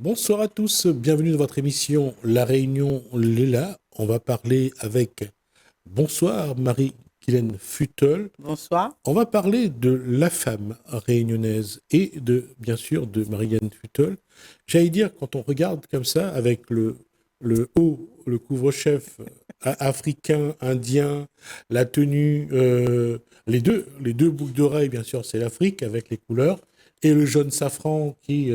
Bonsoir à tous, bienvenue dans votre émission La Réunion Léla. On va parler avec bonsoir Marie-Guylaine Futtel. Bonsoir. On va parler de la femme réunionnaise et de bien sûr de Marie-Guylaine Futtel. J'allais dire quand on regarde comme ça avec le haut, le couvre-chef africain, indien, la tenue, les deux boucles d'oreilles bien sûr c'est l'Afrique avec les couleurs et le jaune safran qui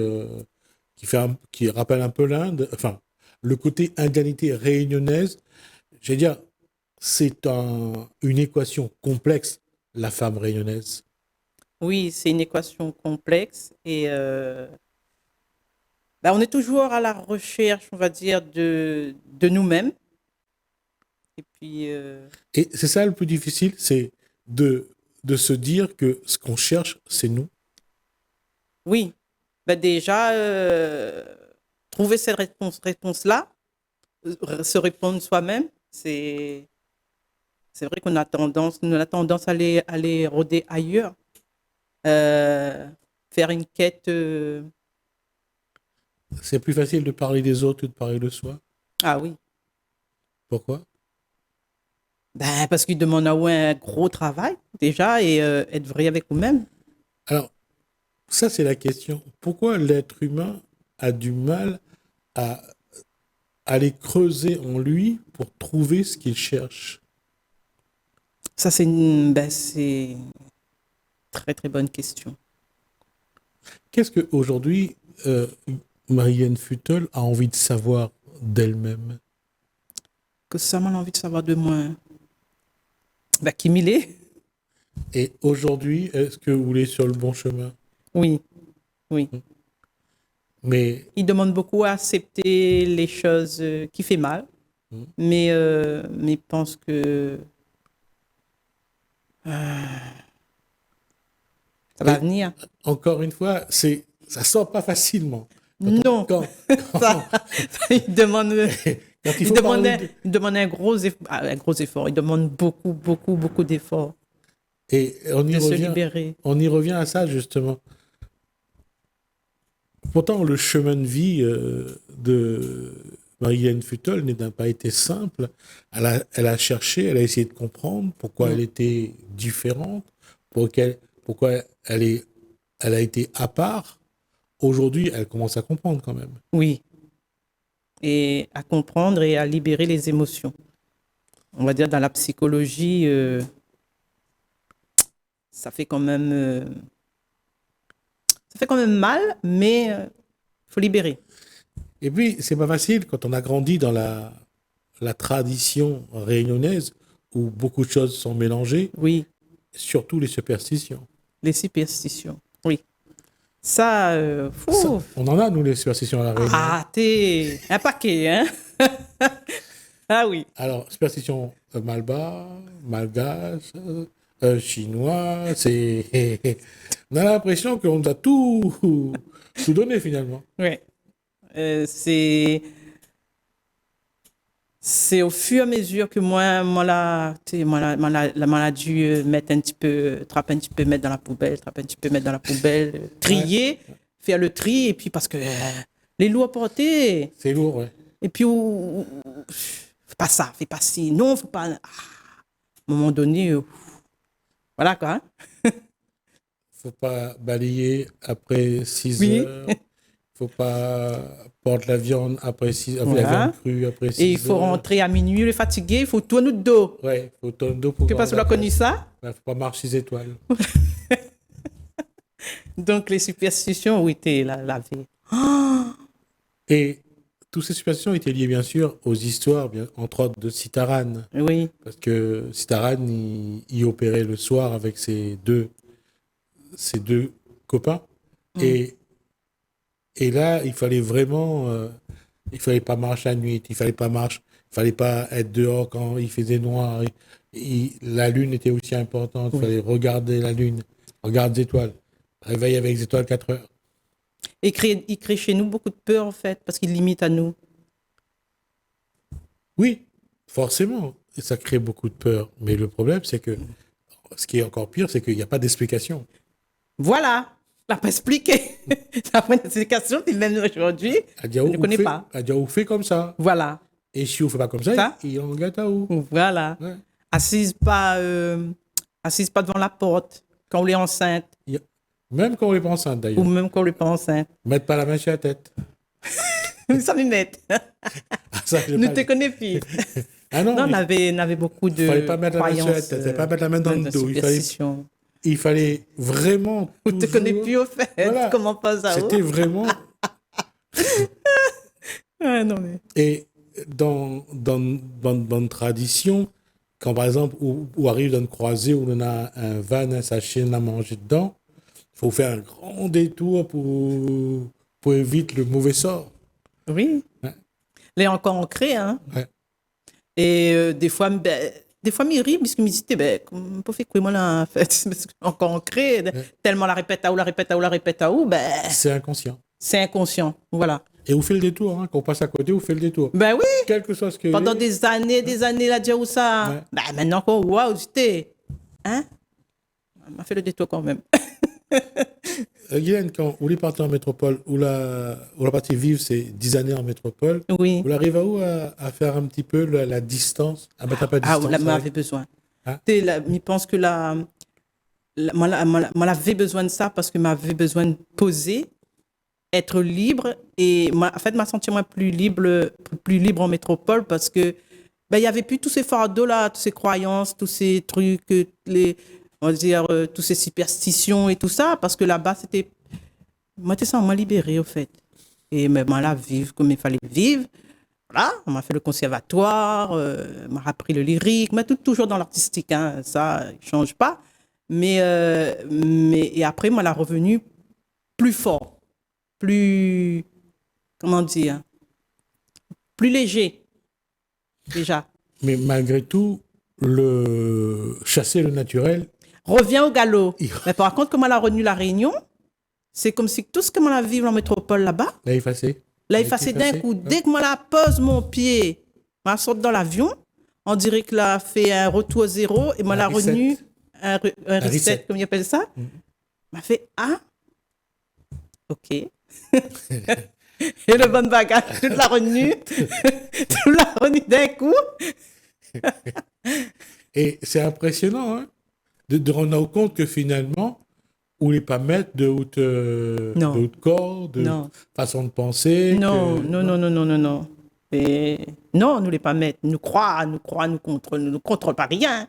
rappelle un peu l'Inde, enfin, le côté indianité réunionnaise, j'allais dire, une équation complexe, la femme réunionnaise. Oui, c'est une équation complexe et on est toujours à la recherche, on va dire, de nous-mêmes. Et puis, Et c'est ça le plus difficile, c'est de se dire que ce qu'on cherche, c'est nous. oui, déjà, trouver cette réponse-là, se répondre soi-même, c'est vrai qu'on a tendance à aller rôder ailleurs, euh, faire une quête. C'est plus facile de parler des autres que de parler de soi. Ah oui, Pourquoi? parce qu'il demande à ouais, un gros travail déjà et être vrai avec vous-même. Alors, ça, c'est la question. Pourquoi l'être humain a du mal à aller creuser en lui pour trouver ce qu'il cherche? Ça, c'est une très, très bonne question. Qu'est-ce qu'aujourd'hui, Marianne Futtel a envie de savoir d'elle-même? Que ça m'a envie de savoir de moi. Qui m'il est? Et aujourd'hui, est-ce que vous êtes sur le bon chemin? Oui, oui. Mais Il demande beaucoup à accepter les choses qui fait mal, hmm, mais pense que ça va et venir. encore une fois, ça sort pas facilement. Quand, on- Non, quand, ça, quand, il demande, quand il faut parler de... il demande un gros effort. Il demande beaucoup, beaucoup, beaucoup d'efforts Et de se libérer. on y revient à ça justement. Pourtant, le chemin de vie de Marianne Futtel n'a pas été simple. Elle a cherché, elle a essayé de comprendre pourquoi Mm. elle était différente, pourquoi elle a été à part. Aujourd'hui, elle commence à comprendre quand même. Oui, et à comprendre et à libérer les émotions. On va dire dans la psychologie, ça fait quand même, ça fait quand même mal, mais faut libérer. Et puis, c'est pas facile quand on a grandi dans la tradition réunionnaise où beaucoup de choses sont mélangées, Oui, surtout les superstitions. les superstitions. Oui, ça, fou. On en a, nous, les superstitions à la Réunion. Ah, t'es un paquet, hein? Ah oui. Alors, superstition malbar, malgache, chinois, c'est. On a l'impression qu'on nous a tout donné finalement. Ouais. Euh, c'est c'est au fur et à mesure que moi, la dû mettre un petit peu, trapper un petit peu, mettre dans la poubelle, trapper un petit peu, mettre dans la poubelle, Ouais, trier, faire le tri, et puis parce que les lourds à porter, c'est lourd, ouais. et puis fais pas ça, fais pas ci, non, faut pas. À un moment donné, voilà quoi. Hein. Faut pas balayer après 6 Oui, heures. Faut pas porter la viande la viande voilà. crue après Et il 6 faut heures. rentrer à minuit, le fatigué, il faut tourner de dos. Ouais, faut tourner le dos pour Que voir parce que tu connu l'adresse. ça? Ouais, faut pas marcher 6 étoiles. Donc les superstitions, oui, t'es la vie. Et toutes ces superstitions étaient liées bien sûr aux histoires, entre autres de Sitaran. Oui. Parce que Sitaran, il opérait le soir avec ses deux copains. Mm. Et, et là, il fallait vraiment. Il fallait pas marcher la nuit, il fallait pas être dehors quand il faisait noir. La lune était aussi importante, il Oui. fallait regarder la lune, regarder les étoiles. Réveil avec les étoiles 4 heures. Il crée chez nous beaucoup de peur, en fait, parce qu'il limite à nous. Oui, forcément, et ça crée beaucoup de peur. Mais le problème, c'est que ce qui est encore pire, c'est qu'il n'y a pas d'explication. Voilà. l'a pas expliqué. La première explication, puis même aujourd'hui, Elle dit, je ne connais fait, pas. elle dit, on fait comme ça. Voilà. Et si on fait pas comme ça, Ça? il en gâte à où. Voilà. Ouais. Assise pas devant la porte quand on est enceinte, Même quand on est pas enceinte, ou d'ailleurs. même quand on n'est pas enceinte. Mettre pas la main sur la tête. Ça m'émette. Ah, ça, j'ai Ne pas te dit. connais plus. Ah non, Non, on avait beaucoup il fallait de pas mettre la main sur la croyances, tête, il fallait pas mettre la main dans le de dos. superstitions. Il fallait vraiment On ne te connais toujours- plus au fait. Voilà. Comment pas ça? C'était vraiment... Ah, non, mais... Et dans une tradition, quand par exemple, où arrive dans une croisée où on a un van, un sachet, on a mangé dedans, il faut faire un grand détour pour éviter le mauvais sort. Oui. Ouais. Les encore ancrés, hein. Ouais. Et des fois, m'y rit, parce que me dit, ben, comment fait quoi, moi, là, en fait, parce que encore ancré, tellement la répète à où, ben, C'est inconscient. c'est inconscient. Voilà. Et vous faites le détour, hein. Quand on passe à côté, vous faites le détour. Ben oui, Quel que soit ce que... pendant des années, là, dire où ça. Ouais. Ben maintenant, qu'on waouh, c'était. Hein? On m'a fait le détour quand même. Guylaine, quand vous voulez partir en métropole, où la partie vivre, c'est 10 années en métropole, Oui. vous arrivez à où à faire un petit peu la distance, à mettre un peu de Ah, distance là, moi, avec- j'avais besoin. Hein? Je pense que moi, j'avais besoin de ça parce que m'avais besoin de poser, être libre et en fait, m'a senti moi plus libre en métropole parce que ben, il y avait plus tous ces fardeaux là, toutes ces croyances, tous ces trucs, on va dire, toutes ces superstitions et tout ça parce que là-bas, moi, j'étais moins libérée, au fait. Et mais, moi, là, vivre comme il fallait vivre. Voilà, on m'a fait le conservatoire, on m'a appris le lyrique, mais toujours dans l'artistique, hein, ça ne change pas. Et après, moi, la revenu plus fort, plus, comment dire, plus léger, déjà. Mais malgré tout, chasser le naturel, Reviens au galop. Il- Mais par contre, comment elle a retenu la Réunion, c'est comme si tout ce que moi la vivre en métropole là-bas, l'a effacé. là, Il il est faisait d'un effacé, coup, ouais. dès que moi la pose mon pied, moi sorte dans l'avion, on dirait que là fait un retour à zéro et moi Un la reset. retenu un reset, reset. comme ils appellent ça. M'a fait ah, ok. Et le bon bagage, toute la retenue, toute la retenue d'un coup. Et c'est impressionnant, hein, de rendre compte que finalement, on n'est pas maître de Non. haute corps, de Non. façon de penser. Non, que- non. Et non, nous les pas mettre. Nous croire, nous contrôle pas rien.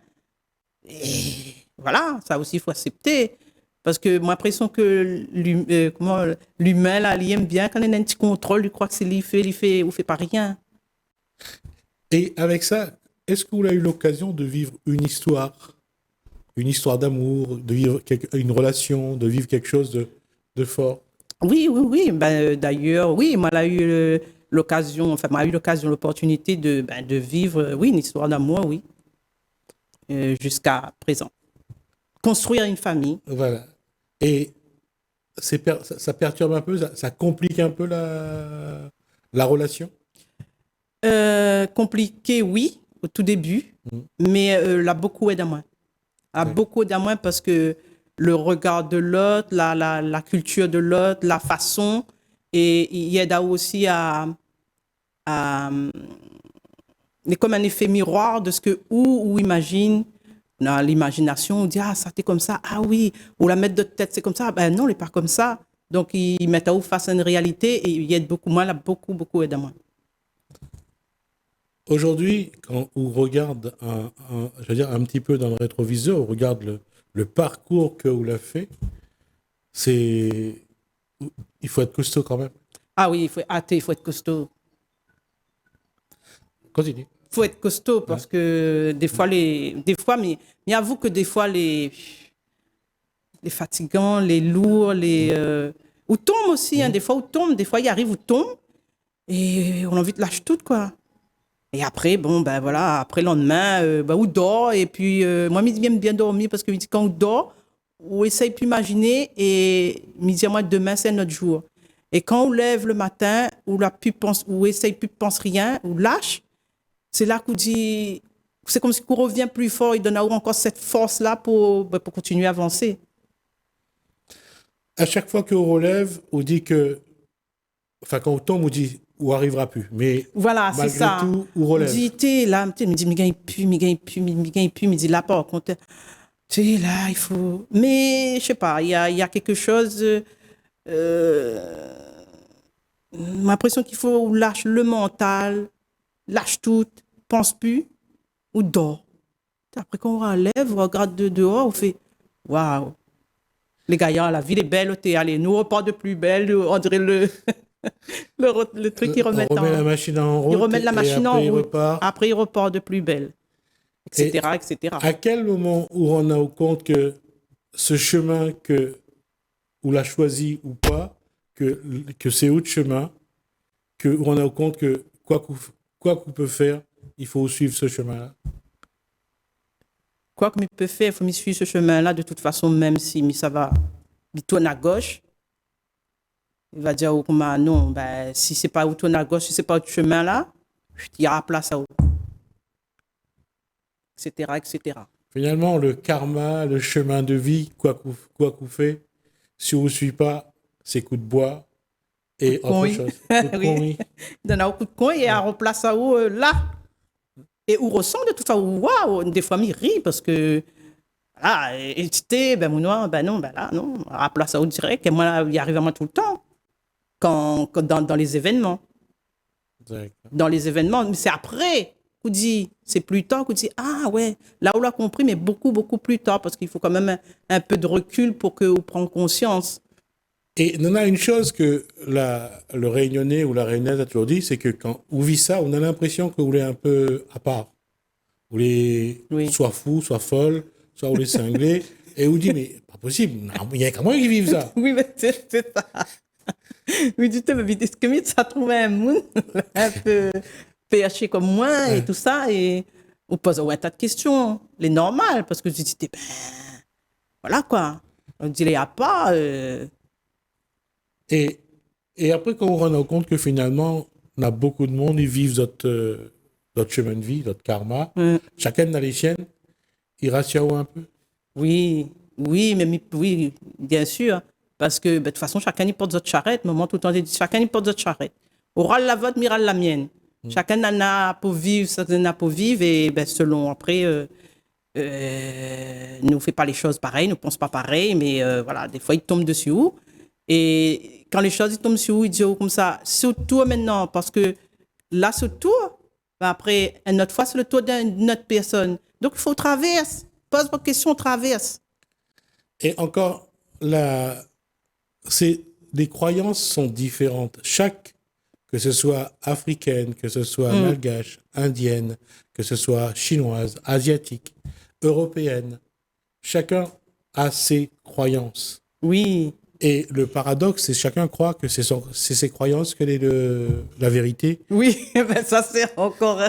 Et voilà, ça aussi, il faut accepter. Parce que moi, l'impression que l'humain, là, il aime bien quand il a un petit contrôle, il croit que c'est lui, il fait pas rien. Et avec ça, est-ce que vous avez eu l'occasion de vivre une histoire d'amour, de vivre une relation, de vivre quelque chose de fort? Oui. Ben, d'ailleurs, oui, moi, j'ai eu l'occasion, l'opportunité de vivre, oui, une histoire d'amour, oui, jusqu'à présent. Construire une famille. Voilà. Et ça perturbe un peu, ça complique un peu la relation? Compliqué, oui, au tout début, mais l'a beaucoup aidé à moi. Ouais. Beaucoup aidé à moi parce que le regard de l'autre, la culture de l'autre, la façon, et il aide aussi à comme un effet miroir de ce que ou imagine dans l'imagination, on dit ah ça t'es comme ça, ah oui, ou la mettre de tête c'est comme ça, ben non, il n'est pas comme ça. Donc ils mettent à vous face à une réalité et il aide beaucoup, moi là beaucoup aidé à moi. Aujourd'hui, quand on regarde je veux dire, un petit peu dans le rétroviseur, on regarde le parcours que vous l'avez fait, il faut être costaud quand même. Ah oui, il faut être costaud. Continue. Il faut être costaud parce que des fois, mais avoue que des fois, les fatigants, les lourds, ou tombent aussi, hein, des fois, des fois, il arrive, ou tombent, et on a envie de lâcher tout, quoi. Et après, bon, ben voilà, après le lendemain, on dort, et puis, moi, je j'aime bien dormir parce que quand on dort, on essaye plus imaginer, et je dis, moi, demain, c'est notre jour. Et quand on lève le matin, on essaye plus de penser rien, on lâche, c'est là qu'on dit, c'est comme si on revient plus fort, il donne à vous encore cette force-là pour continuer à avancer. À chaque fois qu'on relève, on dit que, enfin, quand on tombe, on dit, ou arrivera plus. Mais Voilà, c'est malgré ça. tout, on On relève. dit, t'es là, tu me dis, mais il pue, mais dit, là, par contre, tu es là, il faut. Mais, je sais pas, il y a quelque chose. L'impression qu'il faut lâcher le mental, lâche tout, pense plus, ou dort. Après qu'on relève, on regarde de dehors, on fait waouh, les gars, la ville est belle, t'es allé, nous on repart de plus belle, on dirait le truc qui On remet la machine en ils route remettent la et machine en après il route, repart. après ils repartent de plus belle, Et etc., etc. à quel moment où on a au compte que ce chemin que ou l'a choisi ou pas, que c'est autre chemin, que où on a au compte que quoi qu'on peut faire, il faut suivre ce chemin-là. Quoi que je peux faire, il faut me suivre ce chemin-là, de toute façon, même si ça va, il tourne à gauche, il va dire, oh, comment, non, ben, si c'est pas où tourne à gauche, si c'est pas autre chemin-là, il y aura place à où, etc., etc. Finalement, le karma, le chemin de vie, quoi qu'on fait, si on ne suit pas, c'est coup de bois et autre Oui, chose. Coup de con, oui. oui. Il donne un coup de coin et Ouais. on replace ça où, là. Et on ressent de toute façon, waouh, des fois, il rit parce que, voilà, et tu t'es, ben, mon noir, ben non, ben là, non, on replace ça où direct. Et moi, il arrive à moi tout le temps, dans les événements. D'accord. Dans les événements, mais c'est après qu'on dit, c'est plus tard qu'on dit, ah ouais, là on l'a compris, mais beaucoup, beaucoup plus tard, parce qu'il faut quand même un peu de recul pour que vous preniez conscience. Et il y en a une chose que le Réunionnais ou la Réunionnaise a toujours dit, c'est que quand on vit ça, on a l'impression que vous êtes un peu à part. Vous êtes Oui. soit fou, soit folle, soit vous êtes cinglé. Et vous dit, mais pas possible, non, il y a qu'à moi qui vivent ça. Oui, mais c'est ça. Oui, du tout, mais est-ce que ça trouve un monde un peu PHP comme moi et Ouais. tout ça, et on pose un tas de questions, les normales, parce que je dis, ben, voilà quoi. On dit, il n'y a pas. Et, et après, quand on rend compte que finalement, on a beaucoup de monde, ils vivent notre chemin de vie, notre karma, euh, chacun a les siennes, ils rassurent un peu. Oui, oui, mais oui, bien sûr. Parce que, ben, de toute façon, chacun y porte votre charrette. Maman, tout le temps, elle dit, chacun y porte votre charrette. Oral la vôtre, miral la mienne. Chacun en a pour vivre, chacun en a pour vivre. Et ben, selon, après, nous ne fait pas les choses pareilles, ne pense pas pareil. Mais voilà, des fois, il tombe dessus. Et quand les choses ils tombent sur vous, ils disent comme ça, surtout maintenant, parce que là, c'est le tour. Ben, après, une autre fois, c'est le tour d'une autre personne. Donc, il faut traverser. Pose vos questions, traverse. Et encore, les croyances sont différentes. Que ce soit africaine, que ce soit malgache, indienne, que ce soit chinoise, asiatique, européenne, chacun a ses croyances. Oui, Et le paradoxe, c'est que chacun croit que c'est ses croyances que est la vérité. oui, ben ça c'est encore.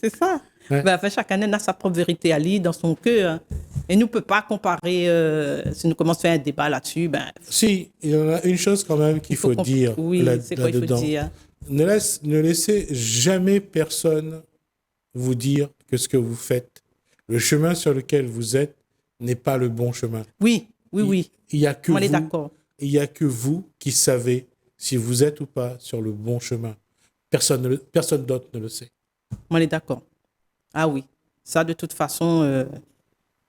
C'est ça. Ouais. Ben, enfin, chacun a sa propre vérité à lui dans son cœur. Et nous ne peut pas comparer. Si nous commençons à faire un débat là-dessus, ben, Si, il y en a une chose quand même qu'il faut dire oui, c'est quoi il faut là-dedans. dire? Ne laissez jamais personne vous dire que ce que vous faites, le chemin sur lequel vous êtes, n'est pas le bon chemin. Oui, oui, oui. Il y a que On est vous, d'accord. il y a que vous qui savez si vous êtes ou pas sur le bon chemin. Personne d'autre ne le sait. On est d'accord. Ah oui. Ça, de toute façon,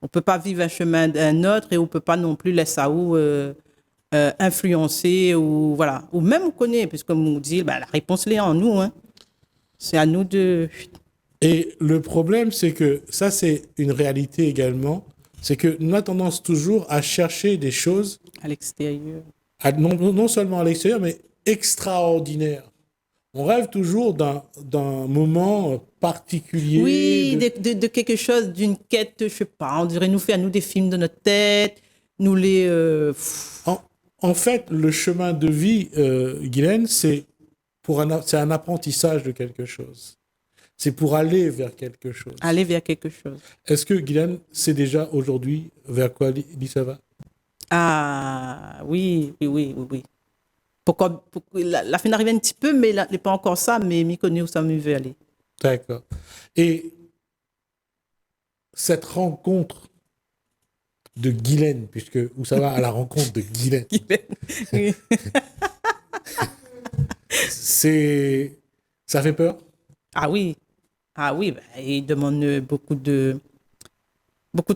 on ne peut pas vivre un chemin d'un autre et on ne peut pas non plus laisser ça ou influencer ou voilà. Ou même on connaît, puisque comme on dit, ben, la réponse elle est en nous. Hein. C'est à nous de. Et le problème, c'est que ça, c'est une réalité également, c'est que nous avons tendance toujours à chercher des choses, À l'extérieur. non seulement à l'extérieur, mais extraordinaires. On rêve toujours d'un moment particulier. Oui, de quelque chose, d'une quête, je sais pas, on dirait nous faire nous des films de notre tête, nous les... En fait, le chemin de vie, Guylaine, c'est un apprentissage de quelque chose. C'est pour aller vers quelque chose. aller vers quelque chose. Est-ce que Guylaine sait déjà aujourd'hui vers quoi Lisa va? Ah, oui, oui, oui, oui, oui. Pourquoi, la fin arrive un petit peu, mais n'est pas encore ça, mais m'y connaît où ça me veut aller. D'accord. Et cette rencontre de Guylaine, puisque où ça va à la rencontre de Guylaine. Oui. Ça fait peur. Ah oui, ah oui, ben, il demande beaucoup de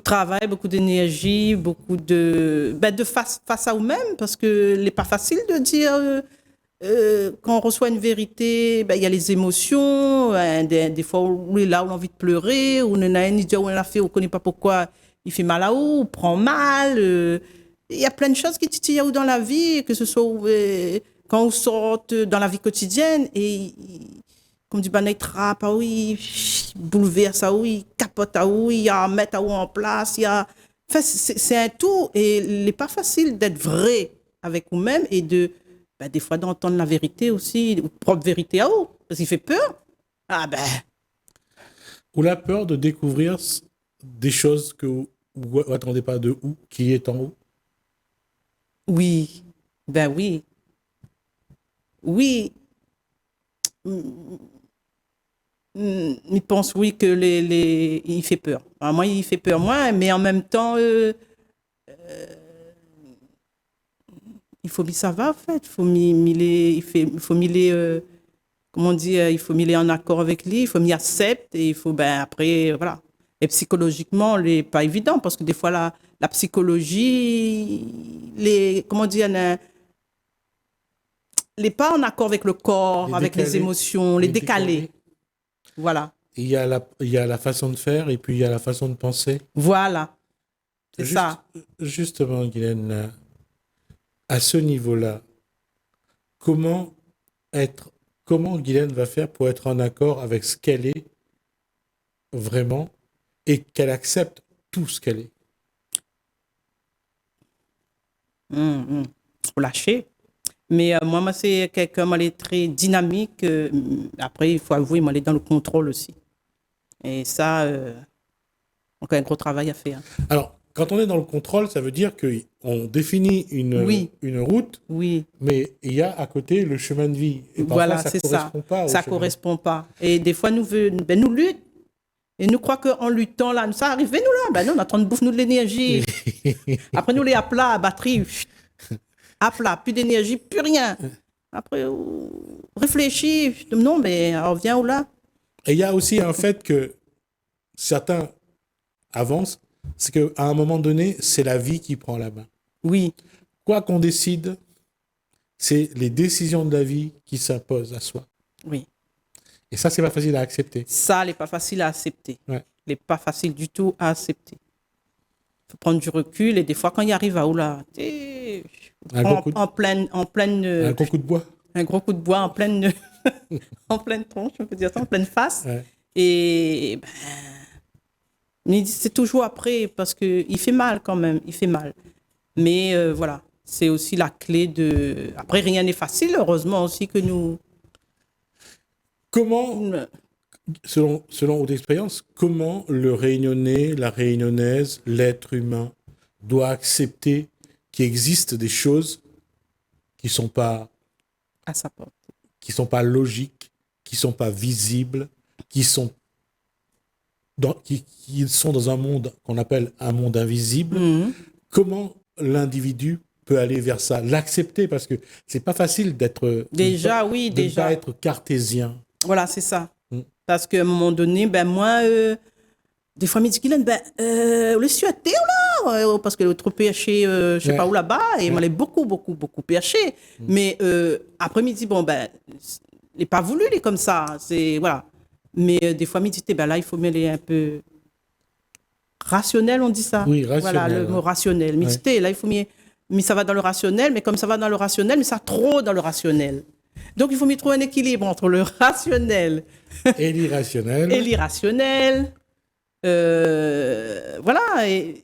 travail, beaucoup d'énergie, de face à eux-mêmes, parce que n'est pas facile de dire quand on reçoit une vérité, ben, il y a les émotions, hein, des fois où on est là, on a envie de pleurer, ou on a une idée où on l'a fait, on ne connaît pas pourquoi il fait mal à où, on prend mal. Il y a plein de choses qui titillent dans la vie, que ce soit quand on sort dans la vie quotidienne, et comme du banane trappe, ah oui, bouleverse, ah oui, capote, ah oui, il y a mettre ah oui en place, il y a... Enfin, c'est un tout, et il n'est pas facile d'être vrai avec vous-même et ben, des fois d'entendre la vérité aussi, ou propre vérité à vous, parce qu'il fait peur. Ah ben, Ou la peur de découvrir des choses que vous attendez pas de où, qui est en haut. oui, ben oui, oui. Il pense, oui, que il fait peur. Alors, moi, il fait peur, moi, mais en même temps, il faut ça va, en fait. Il faut comment on dit, il faut m'y en accord avec lui, il faut m'y accepter, et il faut, ben, après, voilà. Et psychologiquement, c'est pas évident, parce que des fois, la psychologie, comment dire, n'est pas en accord avec le corps, Les avec les décalés. émotions, les décalés. Voilà. Il y a la façon de faire et puis il y a la façon de penser. Voilà. C'est Juste- ça. Justement, Guylaine, à ce niveau-là, comment être, comment Guylaine va faire pour être en accord avec ce qu'elle est vraiment et qu'elle accepte tout ce qu'elle est? Faut lâcher. Mais moi, c'est quelqu'un, moi, elle est très dynamique. Après, il faut avouer, moi, elle est dans le contrôle aussi. Et ça, encore un gros travail à faire. Alors, quand on est dans le contrôle, ça veut dire qu'on définit Oui. une route, Oui, mais il y a à côté le chemin de vie. Et parfois, voilà, ça c'est ne ça. correspond pas au Ça chemin. correspond pas. Et des fois, nous luttons. Et nous croyons qu'en luttant, là, ça arrive, nous là. Ben non, on est en train de bouffer nous de l'énergie. Après, nous, les à plat, batterie, à plat, plus d'énergie, plus rien. Après, réfléchis. Non, mais on revient où là? Et il y a aussi un fait que certains avancent, c'est qu'à un moment donné, c'est la vie qui prend la main. Oui, Quoi qu'on décide, c'est les décisions de la vie qui s'imposent à soi. oui. Et ça, c'est pas facile à accepter. Ça, n'est pas facile à accepter. Ouais. N'est pas facile du tout à accepter. Il faut prendre du recul et des fois, quand il arrive à où là, Un gros coup de, en pleine, un gros coup de bois. un gros coup de bois en pleine, en pleine tronche, on peut dire ça, en pleine face. Ouais. Et ben, mais c'est toujours après parce que il fait mal quand même, il fait mal. Mais voilà, c'est aussi la clé de. Après, rien n'est facile, heureusement aussi que nous. Comment, selon votre expérience, comment le Réunionnais, la Réunionnaise, l'être humain doit accepter qu'il existe des choses qui sont pas À sa porte. logiques, qui sont pas visibles, qui sont qui sont dans un monde qu'on appelle un monde invisible. Comment l'individu peut aller vers ça, l'accepter, parce que c'est pas facile d'être Déjà, oui, de déjà. ne pas être cartésien. Voilà, c'est ça. Parce qu'à un moment donné, ben moi, des fois, je me dis, Guylaine, ben, le suété, là, parce que le trop perché, je sais pas où là-bas, et moi, elle est beaucoup perché. Mais après-midi, bon, ben, il n'est pas voulu, il est comme ça. C'est, voilà. Mais des fois, je me dis, ben là, il faut mêler un peu rationnel, on dit ça. Oui, rationnel. Voilà, le mot rationnel. Mais là, il faut mais ça va dans le rationnel, mais comme ça va dans le rationnel, mais ça trop dans le rationnel. Donc, il faut m'y trouver un équilibre entre le rationnel et l'irrationnel. Et l'irrationnel. Voilà. Et,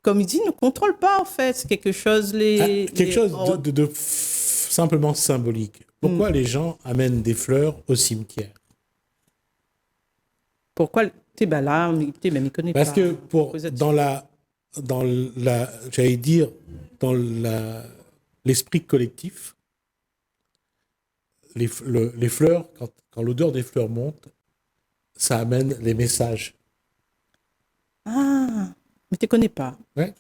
comme il dit, ne contrôle pas, en fait. C'est quelque chose... quelque chose de simplement symbolique. Pourquoi les gens amènent des fleurs au cimetière? Pourquoi? Ben là, même il connaît Parce pas. que j'allais dire, dans l'esprit collectif, les fleurs, quand l'odeur des fleurs monte, ça amène les messages. Ah, mais tu ne connais pas. Ouais.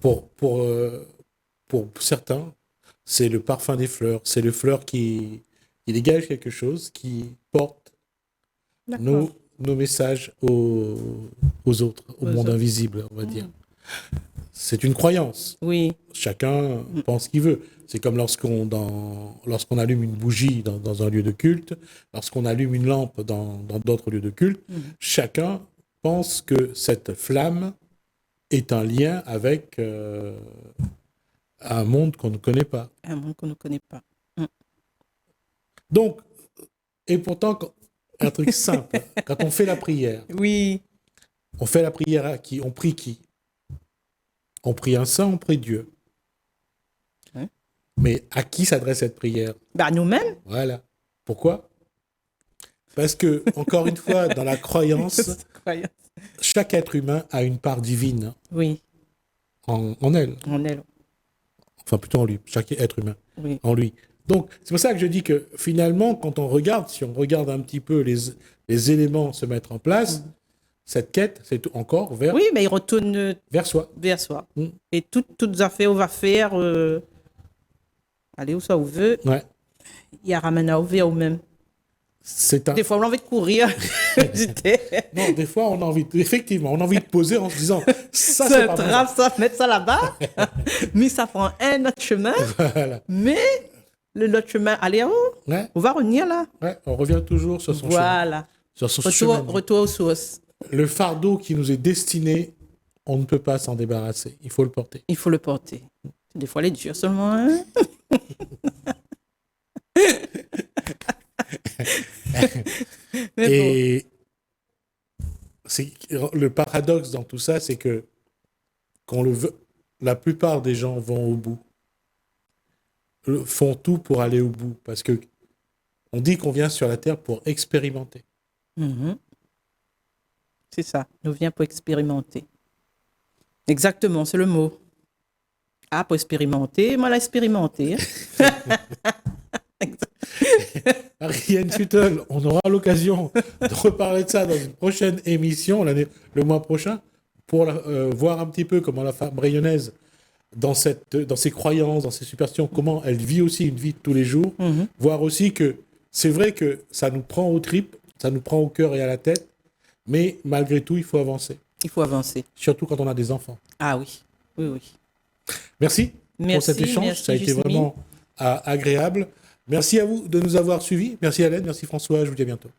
Pour certains, c'est le parfum des fleurs. C'est le fleur qui dégage quelque chose, qui porte D'accord. nos messages aux autres, au Aux monde autres. invisible, on va dire. C'est une croyance. Oui. Chacun pense ce qu'il veut. C'est comme lorsqu'on allume une bougie dans un lieu de culte, lorsqu'on allume une lampe dans d'autres lieux de culte, chacun pense que cette flamme est un lien avec un monde qu'on ne connaît pas. Un monde qu'on ne connaît pas. Donc, et pourtant, un truc simple, quand on fait la prière, Oui. on fait la prière à qui? On prie qui? On prie un saint, on prie Dieu. Ouais. Mais à qui s'adresse cette prière? Bah, nous-mêmes. Voilà. Pourquoi? Parce que, encore une fois, dans la croyance, Croyance. chaque être humain a une part divine Oui. en elle. On est là. Enfin, plutôt en lui. Chaque être humain Oui. en lui. Donc, c'est pour ça que je dis que finalement, quand on regarde, si on regarde un petit peu les éléments se mettre en place, cette quête, c'est encore Oui, mais il retourne vers soi. vers soi. Mm. Et toutes affaires, on va faire. Allez, où ça, on veut. Ouais. Il y a ramène à ouvrir ou même. C'est un... Des fois, on a envie de courir. Non, des fois, on a envie, effectivement, on a envie de poser en se disant, ça, c'est Ça pas bon. trappe, ça, mettre ça là-bas. Mais ça prend un autre chemin. Voilà. Mais l'autre chemin, allez, Ouais, on va revenir là. ouais, on revient toujours sur son chemin. Voilà. Sur son chemin. Retour aux sources. Le fardeau qui nous est destiné, on ne peut pas s'en débarrasser. Il faut le porter. Il faut le porter. Des fois, les durs seulement. Hein? Mais bon. Et le paradoxe dans tout ça, c'est que quand la plupart des gens vont au bout, font tout pour aller au bout, parce que on dit qu'on vient sur la Terre pour expérimenter. Mhm. C'est ça. Nous vient pour expérimenter. Exactement, c'est le mot. Ah, pour expérimenter, moi, l'expérimenter. Ariane Tuttle, on aura l'occasion de reparler de ça dans une prochaine émission, le mois prochain, pour voir un petit peu comment la femme rayonnaise, dans ses croyances, dans ses superstitions, comment elle vit aussi une vie de tous les jours, voir aussi que c'est vrai que ça nous prend aux tripes, ça nous prend au cœur et à la tête, mais malgré tout, il faut avancer. Il faut avancer. Surtout quand on a des enfants. Ah oui, oui, oui. Merci pour cet échange, merci, ça a été Justine. vraiment agréable. Merci à vous de nous avoir suivis. Merci Hélène, merci François, je vous dis à bientôt.